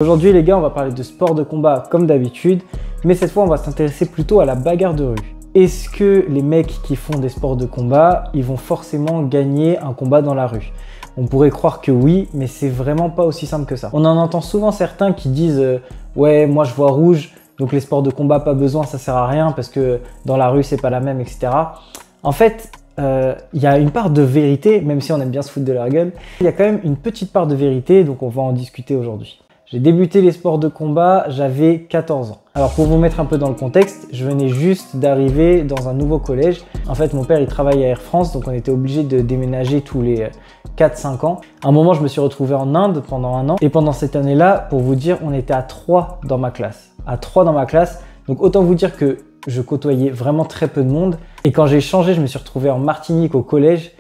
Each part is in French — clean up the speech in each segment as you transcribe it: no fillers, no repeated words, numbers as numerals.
Aujourd'hui les gars, on va parler de sport de combat comme d'habitude, mais cette fois on va s'intéresser plutôt à la bagarre de rue. Est-ce que les mecs qui font des sports de combat, ils vont forcément gagner un combat dans la rue? On pourrait croire que oui, mais c'est vraiment pas aussi simple que ça. On en entend souvent certains qui disent ouais, moi je vois rouge, donc les sports de combat pas besoin, ça sert à rien parce que dans la rue c'est pas la même, etc. En fait, il y a une part de vérité, même si on aime bien se foutre de leur gueule, il y a quand même une petite part de vérité, donc on va en discuter aujourd'hui. J'ai débuté les sports de combat, j'avais 14 ans. Alors pour vous mettre un peu dans le contexte, je venais juste d'arriver dans un nouveau collège. En fait, mon père, il travaille à Air France, donc on était obligé de déménager tous les 4-5 ans. À un moment, je me suis retrouvé en Inde pendant un an. Et pendant cette année-là, pour vous dire, on était à 3 dans ma classe. À 3 dans ma classe. Donc autant vous dire que je côtoyais vraiment très peu de monde. Et quand j'ai changé, je me suis retrouvé en Martinique au collège.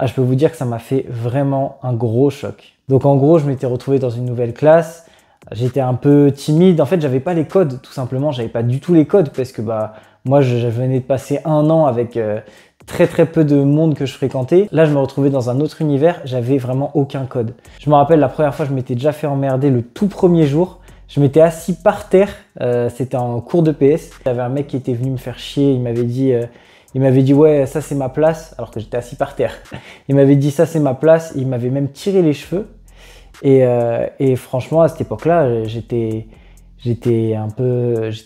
Je peux vous dire que ça m'a fait vraiment un gros choc. Donc en gros, je m'étais retrouvé dans une nouvelle classe. J'étais un peu timide. En fait, j'avais pas les codes, tout simplement. J'avais pas du tout les codes parce que moi, je venais de passer un an avec très peu de monde que je fréquentais. Là, je me retrouvais dans un autre univers. J'avais vraiment aucun code. Je me rappelle la première fois, je m'étais déjà fait emmerder le tout premier jour. Je m'étais assis par terre. C'était en cours de PS. Il y avait un mec qui était venu me faire chier. Il m'avait dit ouais, ça c'est ma place, alors que j'étais assis par terre. Il m'avait dit ça c'est ma place. Il m'avait même tiré les cheveux. Et franchement, à cette époque-là, j'étais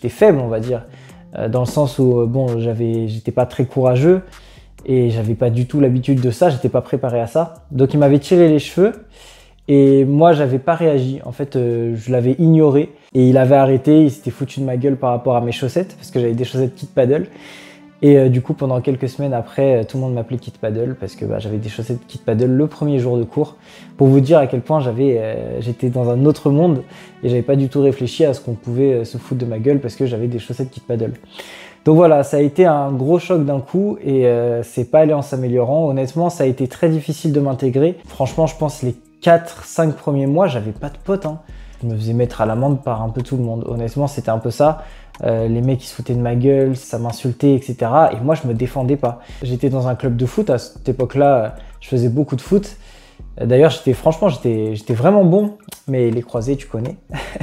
faible, on va dire, dans le sens où bon, j'étais pas très courageux et j'avais pas du tout l'habitude de ça, j'étais pas préparé à ça. Donc il m'avait tiré les cheveux et moi j'avais pas réagi. En fait, je l'avais ignoré et il avait arrêté, il s'était foutu de ma gueule par rapport à mes chaussettes parce que j'avais des chaussettes Kit Paddle. Et du coup, pendant quelques semaines après, tout le monde m'appelait Kit Paddle parce que j'avais des chaussettes Kit Paddle le premier jour de cours. Pour vous dire à quel point j'étais dans un autre monde et j'avais pas du tout réfléchi à ce qu'on pouvait se foutre de ma gueule parce que j'avais des chaussettes Kit Paddle. Donc voilà, ça a été un gros choc d'un coup et c'est pas allé en s'améliorant. Honnêtement, ça a été très difficile de m'intégrer. Franchement, je pense les 4-5 premiers mois, j'avais pas de potes. Je me faisais mettre à l'amende par un peu tout le monde. Honnêtement, c'était un peu ça. Les mecs, ils se foutaient de ma gueule, ça m'insultait, etc. Et moi, je me défendais pas. J'étais dans un club de foot. À cette époque-là, je faisais beaucoup de foot. D'ailleurs, j'étais vraiment bon. Mais les croisés, tu connais.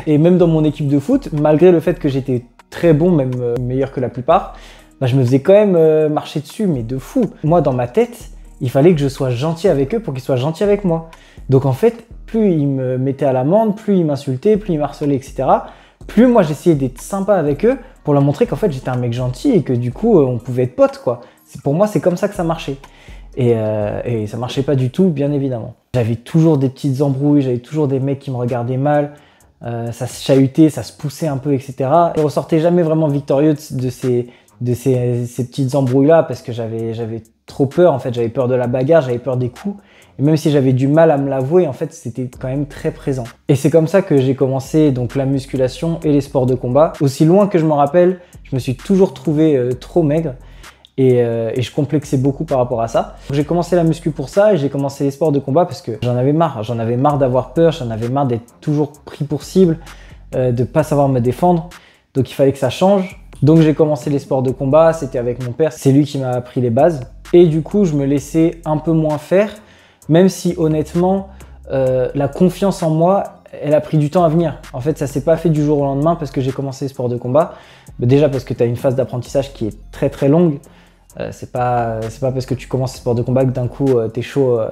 Et même dans mon équipe de foot, malgré le fait que j'étais très bon, même meilleur que la plupart, je me faisais quand même marcher dessus, mais de fou. Moi, dans ma tête, il fallait que je sois gentil avec eux pour qu'ils soient gentils avec moi. Donc en fait, plus ils me mettaient à l'amende, plus ils m'insultaient, plus ils m'harcelaient, etc. Plus moi j'essayais d'être sympa avec eux pour leur montrer qu'en fait j'étais un mec gentil et que du coup on pouvait être potes quoi. Pour moi c'est comme ça que ça marchait. Et ça marchait pas du tout, bien évidemment. J'avais toujours des petites embrouilles, j'avais toujours des mecs qui me regardaient mal, ça se chahutait, ça se poussait un peu, etc. Je ressortais jamais vraiment victorieux de ces petites embrouilles là parce que j'avais trop peur, en fait j'avais peur de la bagarre, j'avais peur des coups. Et même si j'avais du mal à me l'avouer, en fait, c'était quand même très présent. Et c'est comme ça que j'ai commencé donc la musculation et les sports de combat. Aussi loin que je me rappelle, je me suis toujours trouvé trop maigre et je complexais beaucoup par rapport à ça. J'ai commencé la muscu pour ça et j'ai commencé les sports de combat parce que j'en avais marre. J'en avais marre d'avoir peur, j'en avais marre d'être toujours pris pour cible, de pas savoir me défendre. Donc il fallait que ça change. Donc j'ai commencé les sports de combat, c'était avec mon père. C'est lui qui m'a appris les bases. Et du coup, je me laissais un peu moins faire. Même si honnêtement, la confiance en moi, elle a pris du temps à venir. En fait, ça s'est pas fait du jour au lendemain parce que j'ai commencé les sports de combat. Déjà parce que tu as une phase d'apprentissage qui est très longue. C'est pas parce que tu commences les sports de combat que d'un coup, t'es chaud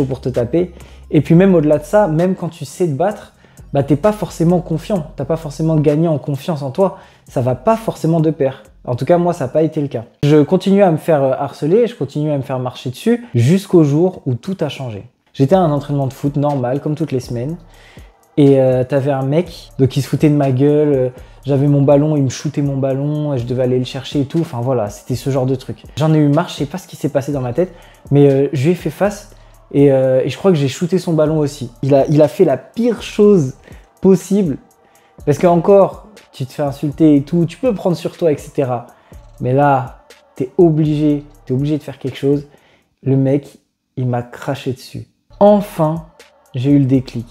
pour te taper. Et puis même au-delà de ça, même quand tu sais te battre, t'es pas forcément confiant. T'as pas forcément gagné en confiance en toi. Ça va pas forcément de pair. En tout cas, moi, ça n'a pas été le cas. Je continuais à me faire harceler, je continuais à me faire marcher dessus jusqu'au jour où tout a changé. J'étais à un entraînement de foot normal, comme toutes les semaines. Et t'avais un mec qui se foutait de ma gueule. J'avais mon ballon, il me shootait mon ballon, je devais aller le chercher et tout. Enfin voilà, c'était ce genre de truc. J'en ai eu marre, je sais pas ce qui s'est passé dans ma tête, mais je lui ai fait face et je crois que j'ai shooté son ballon aussi. Il a fait la pire chose possible. Parce qu'encore, tu te fais insulter et tout, tu peux prendre sur toi, etc. Mais là, t'es obligé de faire quelque chose. Le mec, il m'a craché dessus. Enfin, j'ai eu le déclic.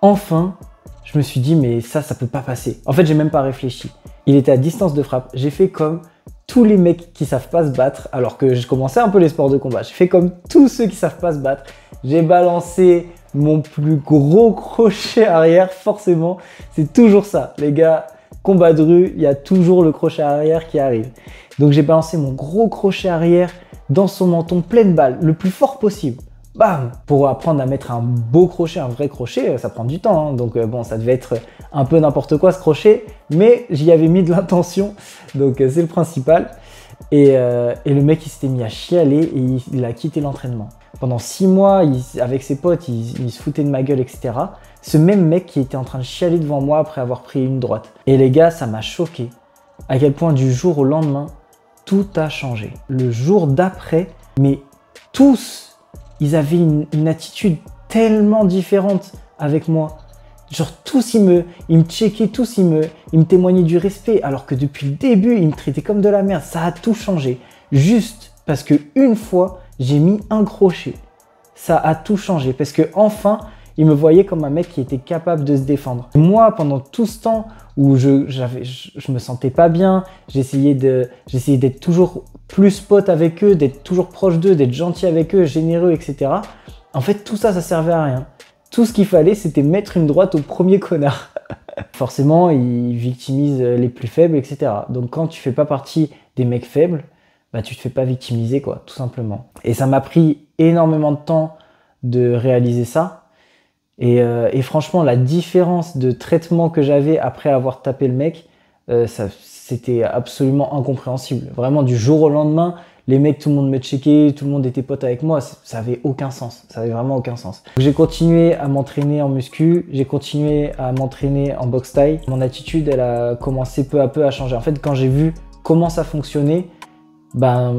Enfin, je me suis dit, mais ça peut pas passer. En fait, j'ai même pas réfléchi. Il était à distance de frappe. J'ai fait comme tous les mecs qui savent pas se battre, alors que je commençais un peu les sports de combat. J'ai fait comme tous ceux qui savent pas se battre. J'ai balancé mon plus gros crochet arrière, forcément. C'est toujours ça. Les gars, combat de rue, il y a toujours le crochet arrière qui arrive. Donc j'ai balancé mon gros crochet arrière dans son menton pleine balle, le plus fort possible. Bam! Pour apprendre à mettre un beau crochet, un vrai crochet, ça prend du temps. Hein. Donc bon, ça devait être un peu n'importe quoi ce crochet, mais j'y avais mis de l'intention, donc c'est le principal. Et le mec, il s'était mis à chialer et il a quitté l'entraînement. Pendant 6 mois, avec ses potes, il se foutait de ma gueule, etc. Ce même mec qui était en train de chialer devant moi après avoir pris une droite. Et les gars, ça m'a choqué. À quel point du jour au lendemain, tout a changé. Le jour d'après, mais tous, ils avaient une attitude tellement différente avec moi. Genre tous, ils me checkaient, tous, ils me témoignaient du respect. Alors que depuis le début, ils me traitaient comme de la merde. Ça a tout changé. Juste parce que une fois, j'ai mis un crochet. Ça a tout changé. Parce que enfin, ils me voyaient comme un mec qui était capable de se défendre. Moi, pendant tout ce temps où je me sentais pas bien, j'essayais d'être toujours plus pote avec eux, d'être toujours proche d'eux, d'être gentil avec eux, généreux, etc. En fait, tout ça, ça servait à rien. Tout ce qu'il fallait, c'était mettre une droite au premier connard. Forcément, ils victimisent les plus faibles, etc. Donc quand tu fais pas partie des mecs faibles, bah tu te fais pas victimiser, quoi, tout simplement. Et ça m'a pris énormément de temps de réaliser ça. Et franchement, la différence de traitement que j'avais après avoir tapé le mec, c'était absolument incompréhensible. Vraiment, du jour au lendemain, les mecs, tout le monde me checkait, tout le monde était pote avec moi, ça avait aucun sens, ça avait vraiment aucun sens. J'ai continué à m'entraîner en muscu, j'ai continué à m'entraîner en boxe thaï. Mon attitude, elle a commencé peu à peu à changer. En fait, quand j'ai vu comment ça fonctionnait, ben,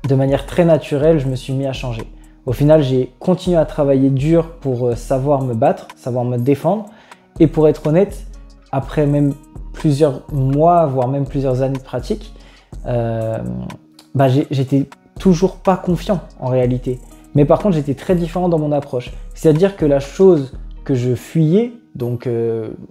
de manière très naturelle, je me suis mis à changer. Au final, j'ai continué à travailler dur pour savoir me battre, savoir me défendre. Et pour être honnête, après même plusieurs mois, voire même plusieurs années de pratique, j'étais toujours pas confiant en réalité. Mais par contre, j'étais très différent dans mon approche. C'est-à-dire que la chose que je fuyais, donc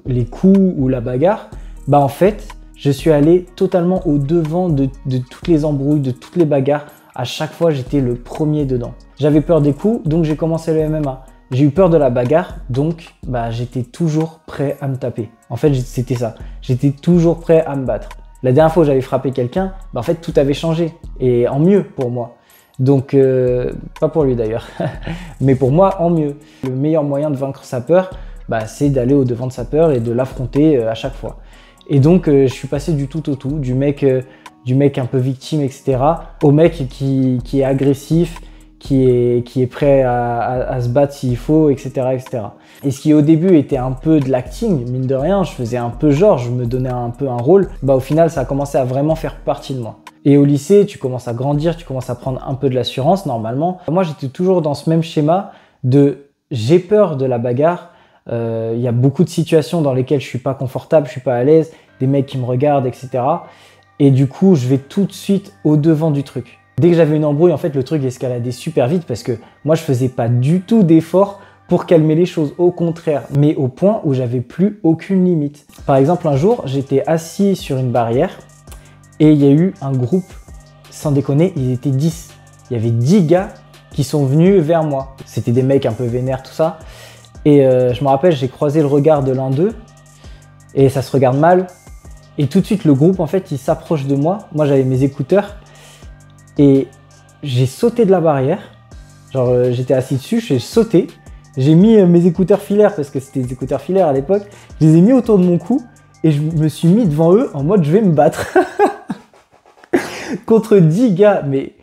les coups ou la bagarre, bah en fait, je suis allé totalement au devant de toutes les embrouilles, de toutes les bagarres. À chaque fois, j'étais le premier dedans. J'avais peur des coups, donc j'ai commencé le MMA. J'ai eu peur de la bagarre, donc j'étais toujours prêt à me taper. En fait, c'était ça. J'étais toujours prêt à me battre. La dernière fois où j'avais frappé quelqu'un, en fait, tout avait changé. Et en mieux pour moi. Donc, pas pour lui d'ailleurs, mais pour moi, en mieux. Le meilleur moyen de vaincre sa peur, c'est d'aller au devant de sa peur et de l'affronter à chaque fois. Et donc, je suis passé du tout au tout, du mec un peu victime, etc., au mec qui est agressif, qui est prêt à se battre s'il faut, etc., etc. Et ce qui au début était un peu de l'acting, mine de rien, je faisais un peu genre, je me donnais un peu un rôle, au final ça a commencé à vraiment faire partie de moi. Et au lycée, tu commences à grandir, tu commences à prendre un peu de l'assurance normalement. Moi j'étais toujours dans ce même schéma de j'ai peur de la bagarre, il y a beaucoup de situations dans lesquelles je suis pas confortable, je suis pas à l'aise, des mecs qui me regardent, etc. Et du coup, je vais tout de suite au devant du truc. Dès que j'avais une embrouille, en fait, le truc escaladait super vite parce que moi, je faisais pas du tout d'effort pour calmer les choses. Au contraire, mais au point où j'avais plus aucune limite. Par exemple, un jour, j'étais assis sur une barrière et il y a eu un groupe, sans déconner, ils étaient 10. Il y avait 10 gars qui sont venus vers moi. C'était des mecs un peu vénères, tout ça. Et je me rappelle, j'ai croisé le regard de l'un d'eux et ça se regarde mal. Et tout de suite, le groupe, en fait, il s'approche de moi. Moi, j'avais mes écouteurs. Et j'ai sauté de la barrière, genre j'étais assis dessus, j'ai sauté, j'ai mis mes écouteurs filaires, parce que c'était des écouteurs filaires à l'époque, je les ai mis autour de mon cou et je me suis mis devant eux en mode je vais me battre. Contre 10 gars, mais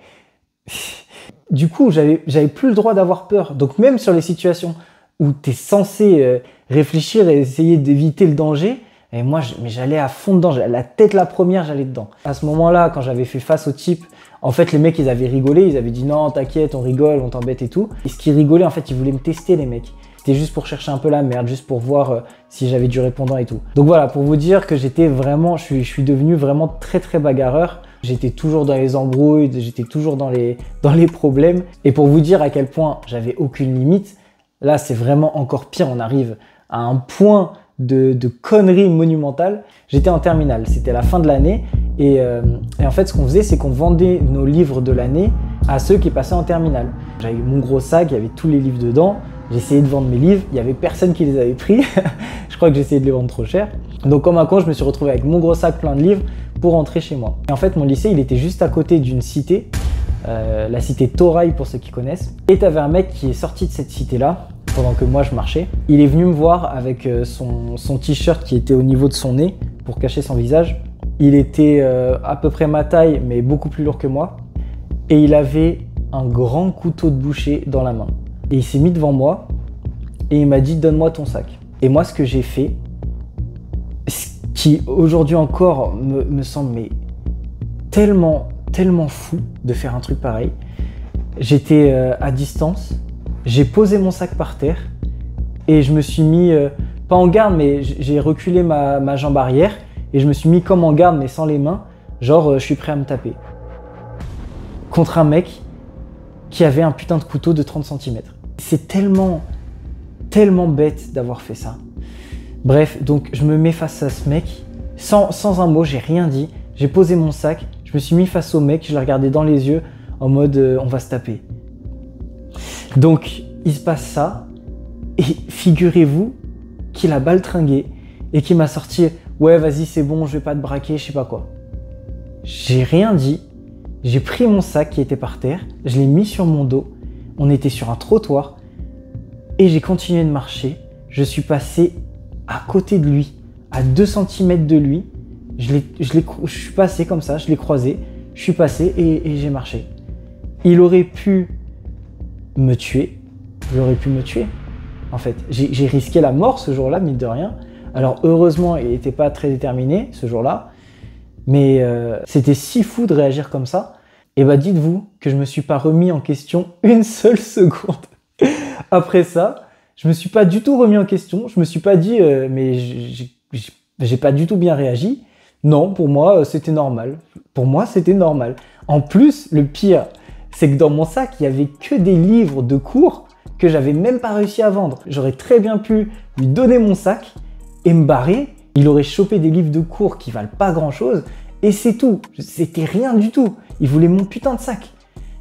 du coup j'avais plus le droit d'avoir peur. Donc même sur les situations où tu es censé réfléchir et essayer d'éviter le danger, et moi, j'allais à fond dedans, la tête la première, j'allais dedans. À ce moment-là, quand j'avais fait face au type, en fait, les mecs, ils avaient rigolé, ils avaient dit non, t'inquiète, on rigole, on t'embête et tout. Et ce qui rigolait, en fait, ils voulaient me tester, les mecs. C'était juste pour chercher un peu la merde, juste pour voir si j'avais du répondant et tout. Donc voilà, pour vous dire que j'étais vraiment, je suis devenu vraiment très très bagarreur. J'étais toujours dans les embrouilles, j'étais toujours dans les problèmes. Et pour vous dire à quel point j'avais aucune limite, là, c'est vraiment encore pire. On arrive à un point de conneries monumentales. J'étais en terminale, c'était la fin de l'année et en fait ce qu'on faisait c'est qu'on vendait nos livres de l'année à ceux qui passaient en terminale. J'avais mon gros sac, il y avait tous les livres dedans, J'essayais de vendre mes livres, il n'y avait personne qui les avait pris. Je crois que j'essayais de les vendre trop cher. Donc comme un con, je me suis retrouvé avec mon gros sac plein de livres pour rentrer chez moi. Et en fait, mon lycée, il était juste à côté d'une cité, la cité Toraï pour ceux qui connaissent. Et tu avais un mec qui est sorti de cette cité-là, pendant que moi je marchais. Il est venu me voir avec son t-shirt qui était au niveau de son nez pour cacher son visage. Il était à peu près ma taille, mais beaucoup plus lourd que moi. Et il avait un grand couteau de boucher dans la main. Et il s'est mis devant moi et il m'a dit « Donne-moi ton sac ». Et moi, ce que j'ai fait, ce qui aujourd'hui encore me semble mais tellement fou de faire un truc pareil. J'étais à distance, j'ai posé mon sac par terre et je me suis mis, pas en garde, mais j'ai reculé ma jambe arrière et je me suis mis comme en garde mais sans les mains, genre je suis prêt à me taper. Contre un mec qui avait un putain de couteau de 30 cm. C'est tellement bête d'avoir fait ça. Bref, donc je me mets face à ce mec, sans un mot, j'ai rien dit. J'ai posé mon sac, je me suis mis face au mec, je l'ai regardé dans les yeux en mode on va se taper. Donc il se passe ça, et figurez-vous qu'il a baltringué et qu'il m'a sorti ouais vas-y c'est bon, je vais pas te braquer, je sais pas quoi. J'ai rien dit. J'ai pris mon sac qui était par terre, je l'ai mis sur mon dos, on était sur un trottoir et j'ai continué de marcher. Je suis passé à côté de lui, à 2 cm de lui. Je suis passé comme ça, je l'ai croisé, je suis passé et j'ai marché. Il aurait pu me tuer, en fait. J'ai risqué la mort ce jour-là, mine de rien. Alors heureusement, il n'était pas très déterminé ce jour-là. Mais c'était si fou de réagir comme ça. Et bah dites-vous que je me suis pas remis en question une seule seconde. Après ça, je me suis pas du tout remis en question. Je me suis pas dit mais j'ai pas du tout bien réagi. Non, pour moi c'était normal. Pour moi c'était normal. En plus, le pire, c'est que dans mon sac, il y avait que des livres de cours que j'avais même pas réussi à vendre. J'aurais très bien pu lui donner mon sac et me barrer. Il aurait chopé des livres de cours qui valent pas grand chose et c'est tout. C'était rien du tout. Il voulait mon putain de sac.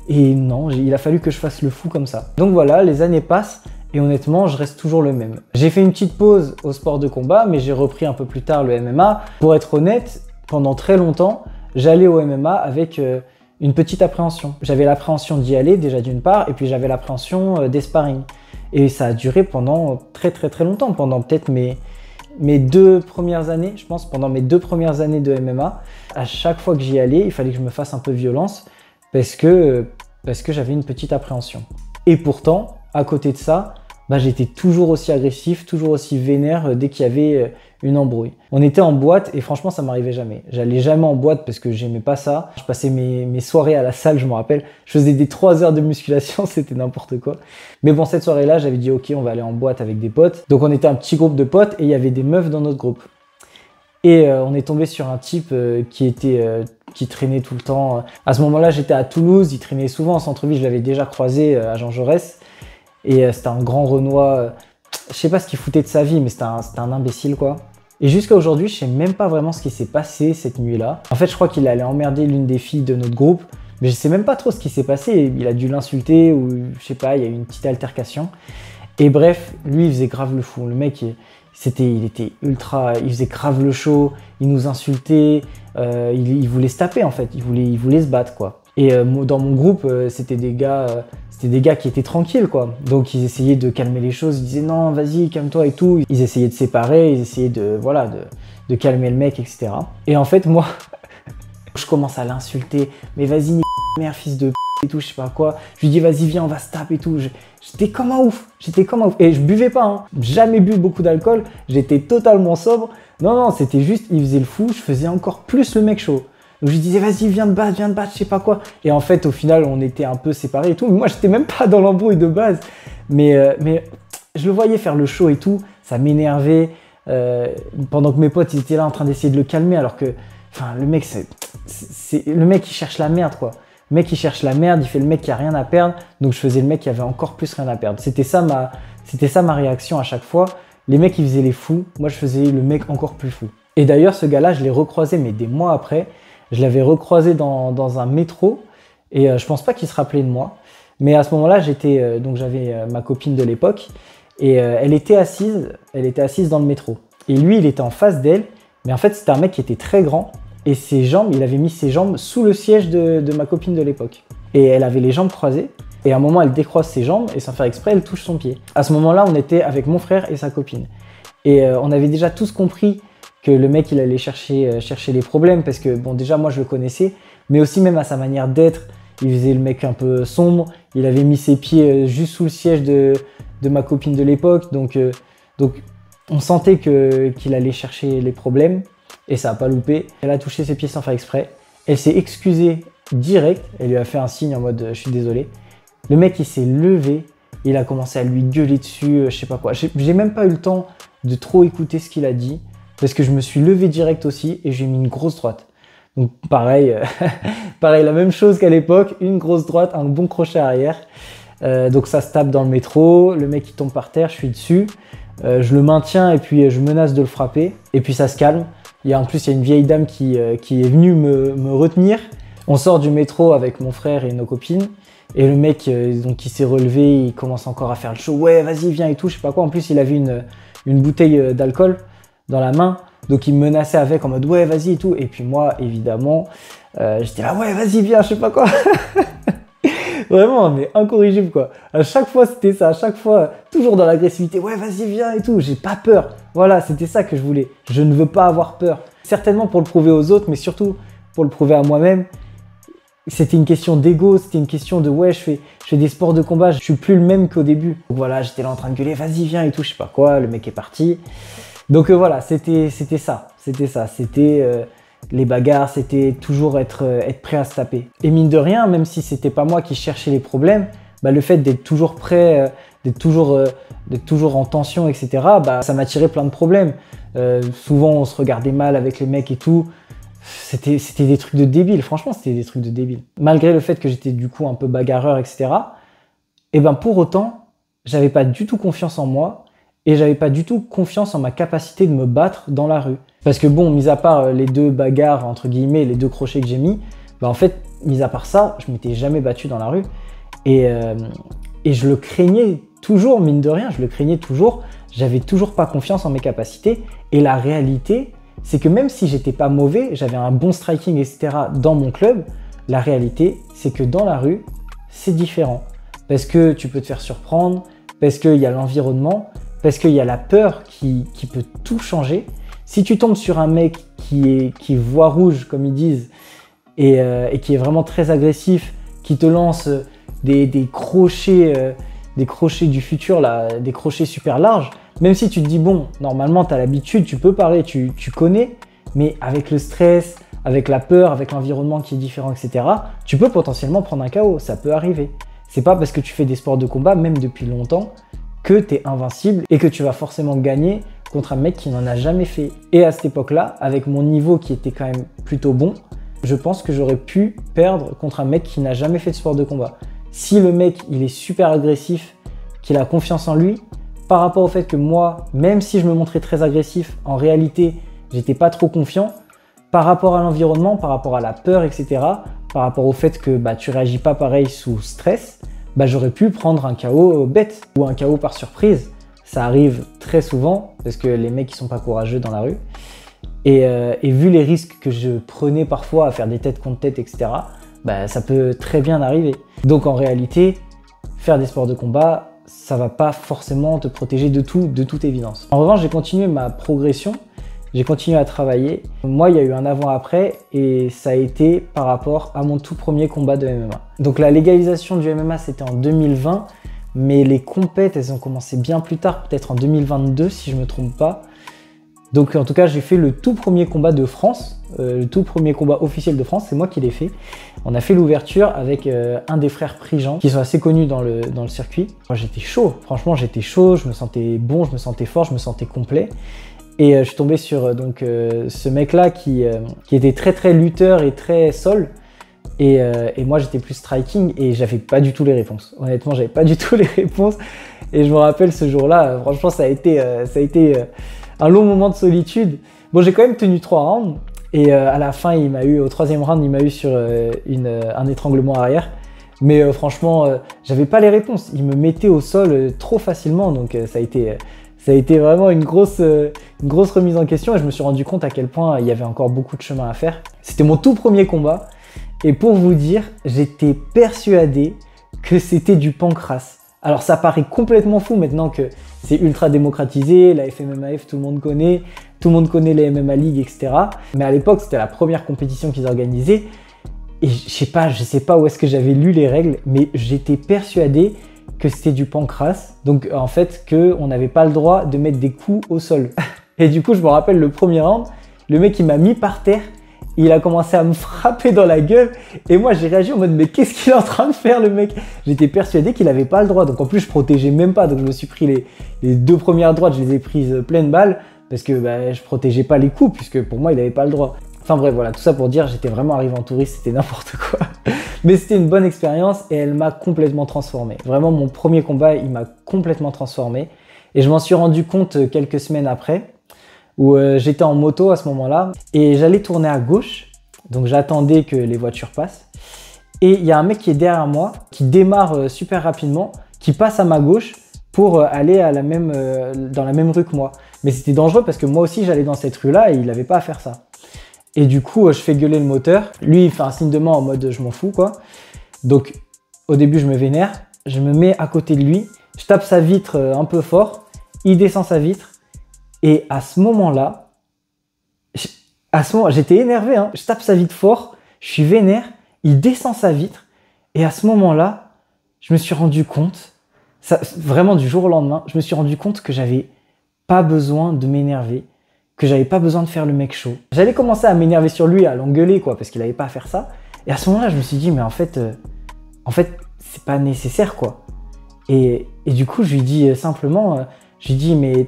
Et non, il a fallu que je fasse le fou comme ça. Donc voilà, les années passent et honnêtement, je reste toujours le même. J'ai fait une petite pause au sport de combat, mais j'ai repris un peu plus tard le MMA. Pour être honnête, pendant très longtemps, j'allais au MMA avec une petite appréhension. J'avais l'appréhension d'y aller déjà d'une part, et puis j'avais l'appréhension des sparring. Et ça a duré pendant très longtemps, pendant peut-être mes 2 premières années, je pense, pendant mes 2 premières années de MMA, à chaque fois que j'y allais, il fallait que je me fasse un peu violence parce que j'avais une petite appréhension. Et pourtant, à côté de ça, bah, j'étais toujours aussi agressif, toujours aussi vénère dès qu'il y avait une embrouille. On était en boîte et franchement, ça m'arrivait jamais. J'allais jamais en boîte parce que j'aimais pas ça. Je passais mes soirées à la salle, je me rappelle. Je faisais des 3 heures de musculation, c'était n'importe quoi. Mais bon, cette soirée-là, j'avais dit ok, on va aller en boîte avec des potes. Donc on était un petit groupe de potes et il y avait des meufs dans notre groupe. Et on est tombé sur un type qui traînait tout le temps. À ce moment-là, j'étais à Toulouse, il traînait souvent en centre-ville, je l'avais déjà croisé à Jean Jaurès. Et c'était un grand Renoir, je sais pas ce qu'il foutait de sa vie, mais c'était un imbécile quoi. Et jusqu'à aujourd'hui, je sais même pas vraiment ce qui s'est passé cette nuit-là. En fait, je crois qu'il allait emmerder l'une des filles de notre groupe, mais je sais même pas trop ce qui s'est passé. Il a dû l'insulter ou je sais pas, il y a eu une petite altercation. Et bref, lui, il faisait grave le fou. Le mec, il faisait grave le show, il nous insultait, il voulait se taper en fait, il voulait se battre quoi. Et dans mon groupe, c'était des gars qui étaient tranquilles quoi. Donc ils essayaient de calmer les choses, ils disaient non vas-y calme-toi et tout. Ils essayaient de séparer, ils essayaient de calmer le mec, etc. Et en fait moi, je commence à l'insulter, mais vas-y merde fils de p et tout, je sais pas quoi. Je lui dis vas-y viens on va se taper et tout. J'étais comme un ouf, Et je buvais pas, hein. Jamais bu beaucoup d'alcool, j'étais totalement sobre. Non, c'était juste, il faisait le fou, je faisais encore plus le mec chaud. Donc je lui disais vas-y viens te battre, je sais pas quoi. Et en fait au final on était un peu séparés et tout. Moi j'étais même pas dans l'embrouille de base. Mais je le voyais faire le show et tout, ça m'énervait. Pendant que mes potes ils étaient là en train d'essayer de le calmer alors que le mec le mec il cherche la merde quoi. Le mec il cherche la merde, il fait le mec qui a rien à perdre. Donc je faisais le mec qui avait encore plus rien à perdre. C'était ça ma réaction à chaque fois. Les mecs ils faisaient les fous, moi je faisais le mec encore plus fou. Et d'ailleurs ce gars-là je l'ai recroisé mais des mois après. Je l'avais recroisé dans un métro et je pense pas qu'il se rappelait de moi. Mais à ce moment-là, donc j'avais ma copine de l'époque et elle était assise dans le métro. Et lui, il était en face d'elle, mais en fait, c'était un mec qui était très grand et il avait mis ses jambes sous le siège de ma copine de l'époque. Et elle avait les jambes croisées. Et à un moment, elle décroise ses jambes et sans faire exprès, elle touche son pied. À ce moment-là, on était avec mon frère et sa copine. Et on avait déjà tous compris que le mec, il allait chercher les problèmes parce que, bon, déjà, moi, je le connaissais, mais aussi même à sa manière d'être, il faisait le mec un peu sombre. Il avait mis ses pieds juste sous le siège de ma copine de l'époque. Donc, on sentait qu'il allait chercher les problèmes et ça n'a pas loupé. Elle a touché ses pieds sans faire exprès. Elle s'est excusée direct. Elle lui a fait un signe en mode « je suis désolé ». Le mec, il s'est levé, il a commencé à lui gueuler dessus, je sais pas quoi. J'ai même pas eu le temps de trop écouter ce qu'il a dit, parce que je me suis levé direct aussi et j'ai mis une grosse droite. Donc pareil, pareil, la même chose qu'à l'époque, une grosse droite, un bon crochet arrière. Donc ça se tape dans le métro, le mec il tombe par terre, je suis dessus, je le maintiens et puis je menace de le frapper. Et puis ça se calme. En plus, il y a une vieille dame qui est venue me retenir. On sort du métro avec mon frère et nos copines. Et le mec, donc il s'est relevé, il commence encore à faire le show. Ouais, vas-y, viens et tout, je sais pas quoi. En plus, il avait une bouteille d'alcool dans la main. Donc il me menaçait avec en mode ouais, vas-y et tout. Et puis moi, évidemment, j'étais là, ouais, vas-y, viens, je sais pas quoi. Vraiment, mais incorrigible quoi. À chaque fois, c'était ça. À chaque fois, toujours dans l'agressivité. Ouais, vas-y, viens et tout. J'ai pas peur. Voilà, c'était ça que je voulais. Je ne veux pas avoir peur. Certainement pour le prouver aux autres, mais surtout pour le prouver à moi-même. C'était une question d'ego, c'était une question de ouais, je fais des sports de combat, je suis plus le même qu'au début. Donc voilà, j'étais là en train de gueuler, vas-y viens et tout, je sais pas quoi, le mec est parti. Donc voilà, c'était ça. C'était les bagarres, c'était toujours être prêt à se taper. Et mine de rien, même si c'était pas moi qui cherchais les problèmes, bah, le fait d'être toujours prêt, d'être toujours en tension, etc., bah, ça m'attirait plein de problèmes. Souvent on se regardait mal avec les mecs et tout. C'était des trucs de débile, franchement c'était des trucs de débile. Malgré le fait que j'étais du coup un peu bagarreur, etc. Et ben pour autant, j'avais pas du tout confiance en moi et j'avais pas du tout confiance en ma capacité de me battre dans la rue. Parce que bon, mis à part les deux bagarres, entre guillemets, les deux crochets que j'ai mis, ben en fait, mis à part ça, je m'étais jamais battu dans la rue. Et je le craignais toujours, mine de rien, je le craignais toujours. J'avais toujours pas confiance en mes capacités. Et la réalité, c'est que même si j'étais pas mauvais, j'avais un bon striking, etc. dans mon club, la réalité, c'est que dans la rue, c'est différent. Parce que tu peux te faire surprendre, parce qu'il y a l'environnement, parce qu'il y a la peur qui peut tout changer. Si tu tombes sur un mec qui voit rouge, comme ils disent, et qui est vraiment très agressif, qui te lance des crochets du futur, là, des crochets super larges, même si tu te dis, bon, normalement, tu as l'habitude, tu peux parler, tu connais, mais avec le stress, avec la peur, avec l'environnement qui est différent, etc., tu peux potentiellement prendre un KO, ça peut arriver. C'est pas parce que tu fais des sports de combat, même depuis longtemps, que tu es invincible et que tu vas forcément gagner contre un mec qui n'en a jamais fait. Et à cette époque-là, avec mon niveau qui était quand même plutôt bon, je pense que j'aurais pu perdre contre un mec qui n'a jamais fait de sport de combat. Si le mec, il est super agressif, qu'il a confiance en lui, par rapport au fait que moi, même si je me montrais très agressif, en réalité, j'étais pas trop confiant, par rapport à l'environnement, par rapport à la peur, etc., par rapport au fait que tu réagis pas pareil sous stress, j'aurais pu prendre un KO bête ou un KO par surprise. Ça arrive très souvent parce que les mecs ils sont pas courageux dans la rue. Et vu les risques que je prenais parfois à faire des têtes contre tête, etc., ça peut très bien arriver. Donc en réalité, faire des sports de combat, ça va pas forcément te protéger de tout, de toute évidence. En revanche, j'ai continué ma progression, j'ai continué à travailler. Moi, il y a eu un avant-après et ça a été par rapport à mon tout premier combat de MMA. Donc la légalisation du MMA, c'était en 2020, mais les compètes, elles ont commencé bien plus tard, peut-être en 2022 si je me trompe pas. Donc en tout cas, j'ai fait le tout premier combat de France, le tout premier combat officiel de France, c'est moi qui l'ai fait. On a fait l'ouverture avec un des frères Prigent, qui sont assez connus dans le circuit. Moi j'étais chaud, franchement j'étais chaud, je me sentais bon, je me sentais fort, je me sentais complet. Et je suis tombé sur ce mec-là qui était très très lutteur et très sol. Et moi j'étais plus striking et j'avais pas du tout les réponses. Honnêtement, j'avais pas du tout les réponses. Et je me rappelle ce jour-là, franchement ça a été un long moment de solitude. Bon, j'ai quand même tenu 3 rounds. Et à la fin, au 3e round, il m'a eu sur un étranglement arrière. Mais franchement, j'avais pas les réponses. Il me mettait au sol trop facilement, donc ça a été vraiment une grosse remise en question et je me suis rendu compte à quel point il y avait encore beaucoup de chemin à faire. C'était mon tout premier combat et pour vous dire, j'étais persuadé que c'était du pancrace. Alors ça paraît complètement fou maintenant que c'est ultra démocratisé, la FMMAF tout le monde connaît les MMA League, etc. Mais à l'époque, c'était la première compétition qu'ils organisaient. Et je sais pas où est-ce que j'avais lu les règles, mais j'étais persuadé que c'était du pancrace. Donc en fait, qu'on n'avait pas le droit de mettre des coups au sol. Et du coup, je me rappelle le premier round, le mec il m'a mis par terre, il a commencé à me frapper dans la gueule. Et moi j'ai réagi en mode mais qu'est-ce qu'il est en train de faire le mec? J'étais persuadé qu'il n'avait pas le droit. Donc en plus je protégeais même pas. Donc je me suis pris les deux premières droites, je les ai prises pleine balle. Parce que je protégeais pas les coups, puisque pour moi il n'avait pas le droit. Enfin bref, voilà, tout ça pour dire, j'étais vraiment arrivé en touriste, c'était n'importe quoi. Mais c'était une bonne expérience et elle m'a complètement transformé. Vraiment, mon premier combat, il m'a complètement transformé. Et je m'en suis rendu compte quelques semaines après, où j'étais en moto à ce moment-là, et j'allais tourner à gauche, donc j'attendais que les voitures passent. Et il y a un mec qui est derrière moi, qui démarre super rapidement, qui passe à ma gauche pour aller à dans la même rue que moi. Mais c'était dangereux parce que moi aussi, j'allais dans cette rue-là et il n'avait pas à faire ça. Et du coup, je fais gueuler le moteur. Lui, il fait un signe de main en mode je m'en fous, quoi. Donc, au début, je me vénère. Je me mets à côté de lui. Je tape sa vitre un peu fort. Il descend sa vitre. Et à ce moment-là, j'étais énervé, hein. Je tape sa vitre fort. Je suis vénère. Il descend sa vitre. Et à ce moment-là, je me suis rendu compte, vraiment du jour au lendemain, je me suis rendu compte que j'avais pas besoin de m'énerver, que j'avais pas besoin de faire le mec chaud. J'allais commencer à m'énerver sur lui, à l'engueuler, quoi, parce qu'il avait pas à faire ça. Et à ce moment-là, je me suis dit, mais en fait, c'est pas nécessaire, quoi. Et du coup, je lui dis simplement, mais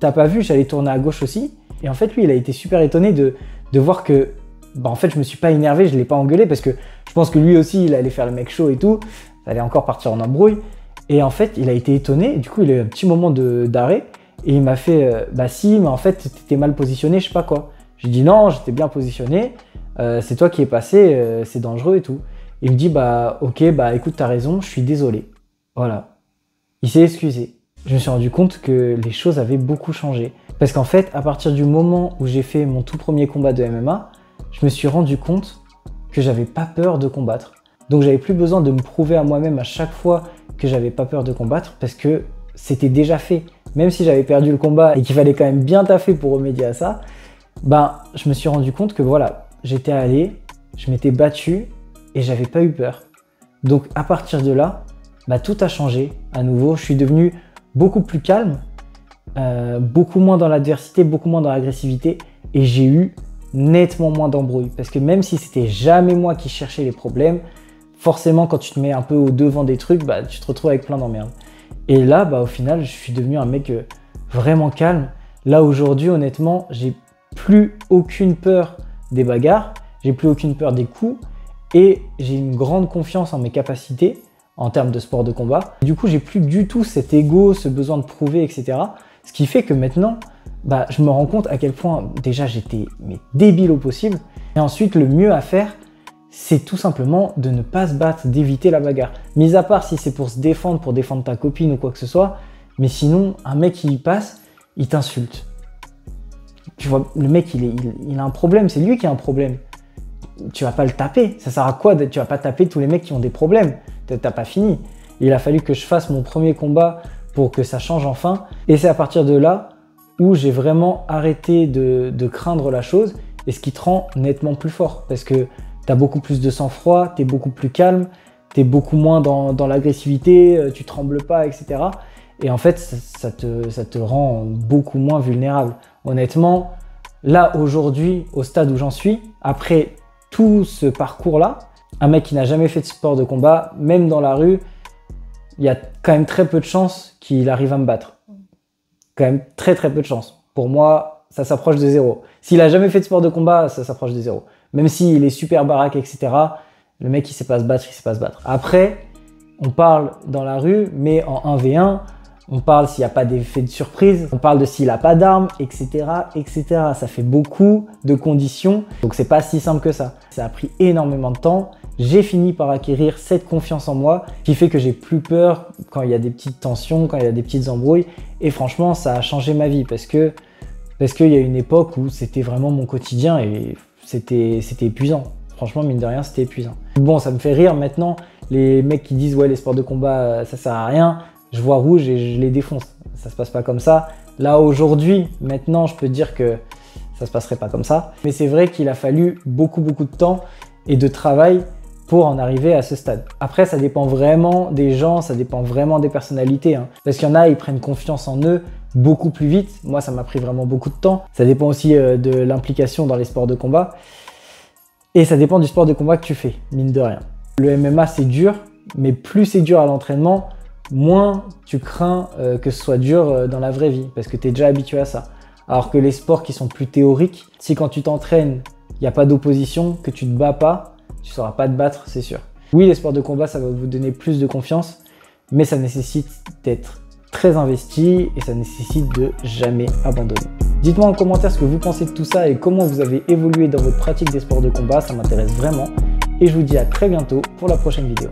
t'as pas vu, j'allais tourner à gauche aussi. Et en fait, lui, il a été super étonné de voir que, en fait, je me suis pas énervé, je l'ai pas engueulé, parce que je pense que lui aussi, il allait faire le mec chaud et tout. Ça allait encore partir en embrouille. Et en fait, il a été étonné. Du coup, il a eu un petit moment d'arrêt. Et il m'a fait, si, mais en fait, t'étais mal positionné, je sais pas quoi. J'ai dit non, j'étais bien positionné, c'est toi qui es passé, c'est dangereux et tout. Il me dit, ok, écoute, t'as raison, je suis désolé. Voilà. Il s'est excusé. Je me suis rendu compte que les choses avaient beaucoup changé. Parce qu'en fait, à partir du moment où j'ai fait mon tout premier combat de MMA, je me suis rendu compte que j'avais pas peur de combattre. Donc j'avais plus besoin de me prouver à moi-même à chaque fois que j'avais pas peur de combattre parce que c'était déjà fait. Même si j'avais perdu le combat et qu'il fallait quand même bien taffer pour remédier à ça, je me suis rendu compte que voilà, j'étais allé, je m'étais battu et j'avais pas eu peur. Donc à partir de là, tout a changé à nouveau. Je suis devenu beaucoup plus calme, beaucoup moins dans l'adversité, beaucoup moins dans l'agressivité et j'ai eu nettement moins d'embrouilles. Parce que même si c'était jamais moi qui cherchais les problèmes, forcément quand tu te mets un peu au devant des trucs, tu te retrouves avec plein d'emmerdes. Et là, au final, je suis devenu un mec vraiment calme. Là, aujourd'hui, honnêtement, j'ai plus aucune peur des bagarres, j'ai plus aucune peur des coups et j'ai une grande confiance en mes capacités en termes de sport de combat. Du coup, j'ai plus du tout cet ego, ce besoin de prouver, etc. Ce qui fait que maintenant, je me rends compte à quel point déjà j'étais débile au possible. Et ensuite, le mieux à faire, c'est tout simplement de ne pas se battre, d'éviter la bagarre. Mis à part si c'est pour se défendre, pour défendre ta copine ou quoi que ce soit, mais sinon, un mec qui y passe, il t'insulte. Tu vois, le mec, il a un problème, c'est lui qui a un problème. Tu vas pas le taper, ça sert à quoi? Tu vas pas taper tous les mecs qui ont des problèmes, t'as pas fini. Il a fallu que je fasse mon premier combat pour que ça change enfin, et c'est à partir de là où j'ai vraiment arrêté de craindre la chose, et ce qui te rend nettement plus fort, parce que t'as beaucoup plus de sang-froid, t'es beaucoup plus calme, t'es beaucoup moins dans l'agressivité, tu trembles pas, etc. Et en fait, ça te rend beaucoup moins vulnérable. Honnêtement, là, aujourd'hui, au stade où j'en suis, après tout ce parcours-là, un mec qui n'a jamais fait de sport de combat, même dans la rue, il y a quand même très peu de chances qu'il arrive à me battre. Quand même très très peu de chances. Pour moi, ça s'approche de zéro. S'il a jamais fait de sport de combat, ça s'approche de zéro. Même s'il est super baraque, etc., le mec, il sait pas se battre, il sait pas se battre. Après, on parle dans la rue, mais en 1v1, On parle s'il n'y a pas d'effet de surprise, on parle de s'il n'a pas d'armes, etc., etc. Ça fait beaucoup de conditions, donc c'est pas si simple que ça. Ça a pris énormément de temps. J'ai fini par acquérir cette confiance en moi qui fait que j'ai plus peur quand il y a des petites tensions, quand il y a des petites embrouilles. Et franchement, ça a changé ma vie parce qu'il y a une époque où c'était vraiment mon quotidien et c'était épuisant. Franchement, mine de rien, c'était épuisant. Bon, ça me fait rire maintenant, les mecs qui disent « ouais, les sports de combat, ça sert à rien », je vois rouge et je les défonce. Ça se passe pas comme ça. Là, aujourd'hui, maintenant, je peux dire que ça se passerait pas comme ça. Mais c'est vrai qu'il a fallu beaucoup de temps et de travail pour en arriver à ce stade. Après, ça dépend vraiment des gens, ça dépend vraiment des personnalités. Parce qu'il y en a, ils prennent confiance en eux beaucoup plus vite. Moi, ça m'a pris vraiment beaucoup de temps. Ça dépend aussi de l'implication dans les sports de combat. Et ça dépend du sport de combat que tu fais, mine de rien. Le MMA, c'est dur, mais plus c'est dur à l'entraînement, moins tu crains que ce soit dur dans la vraie vie, parce que tu es déjà habitué à ça. Alors que les sports qui sont plus théoriques, si quand tu t'entraînes, il n'y a pas d'opposition, que tu ne te bats pas, tu ne sauras pas te battre, c'est sûr. Oui, les sports de combat, ça va vous donner plus de confiance, mais ça nécessite d'être très investi et ça nécessite de jamais abandonner. Dites-moi en commentaire ce que vous pensez de tout ça et comment vous avez évolué dans votre pratique des sports de combat, ça m'intéresse vraiment. Et je vous dis à très bientôt pour la prochaine vidéo.